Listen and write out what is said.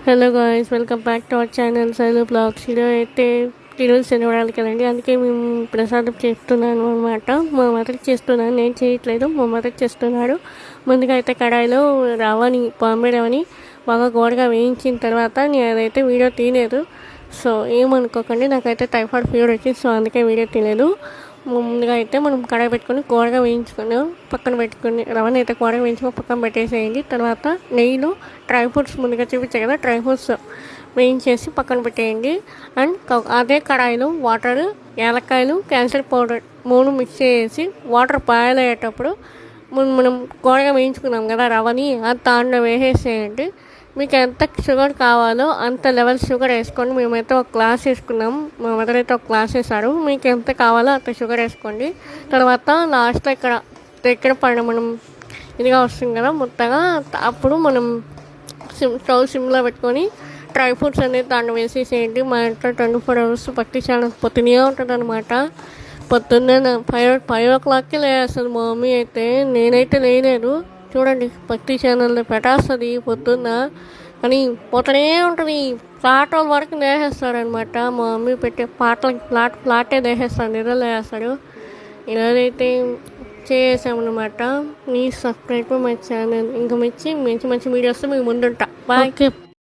Hello guys, welcome back to our channel Sailu blogs. అయితే ఈరోజు శనివారాలు కదండి, అందుకే మేము ప్రసాదం చేస్తున్నాను అనమాట. మా మదర్కి చేస్తున్నాను, నేను చేయట్లేదు, మా మదర్ చేస్తున్నాడు. ముందుగా అయితే కడాయిలో రవ్వని బాంబే రవ్వని బాగా గోడగా వేయించిన తర్వాత నేను అదైతే వీడియో తీయలేదు. సో ఏమనుకోకండి, నాకైతే టైఫాయిడ్ ఫీవర్ వచ్చింది, సో అందుకే వీడియో తీయలేదు. ముందుగా అయితే మనం కడాయి పెట్టుకొని కోడగా వేయించుకొని పక్కన పెట్టుకొని రవ్వని అయితే కోడగా వేయించుకొని పక్కన పెట్టేసేయండి. తర్వాత నెయ్యిలో డ్రై ఫ్రూట్స్ ముందుగా చూపించాయి కదా, డ్రై ఫ్రూట్స్ వేయించేసి పక్కన పెట్టేయండి. అండ్ అదే కడాయిలో వాటర్, యాలక్కాయలు, క్యాన్సర్ పౌడర్ 3 మిక్స్ చేసి వాటర్ బాయిల్ అయ్యేటప్పుడు మనం కోడగా వేయించుకున్నాం కదా రవ్వని, అది దాంట్లో వేసేసేయండి. మీకు ఎంత షుగర్ కావాలో అంత లెవెల్ షుగర్ వేసుకోండి. మేమైతే ఒక గ్లాస్ వేసుకున్నాం, మా మదర్ అయితే ఒక గ్లాస్ వేసారు. మీకు ఎంత కావాలో అంత షుగర్ వేసుకోండి. తర్వాత లాస్ట్లో ఇక్కడ దగ్గర పడిన మనం ఇదిగా వస్తుంది కదా ముద్దగా, అప్పుడు మనం స్టవ్ సిమ్లో పెట్టుకొని డ్రై ఫ్రూట్స్ అనేది దాంట్లో వేసేసేయండి. మా ఇంట్లో 24 hours పట్టి చాలా పొద్దునే ఉంటుంది అనమాట. పొద్దున్నే 5 o'clockకి లేస్తుంది మా మమ్మీ అయితే, నేనైతే లేలేదు. చూడండి, భక్తి ఛానల్లో పెట్టేస్తుంది పొద్దున్న, కానీ పోతూనే ఉంటుంది. ఫ్లాట్ వరకు వేసేస్తాడనమాట మా మమ్మీ పెట్టే పాటలకి. ఫ్లాటే వేసేస్తాడు, నిద్రలు వేస్తాడు. ఈరోజైతే చేసామన్నమాట. Please subscribe my channel. ఇంకా మంచి మంచి వీడియోస్ మీకు ముందుంటా. బాయ్.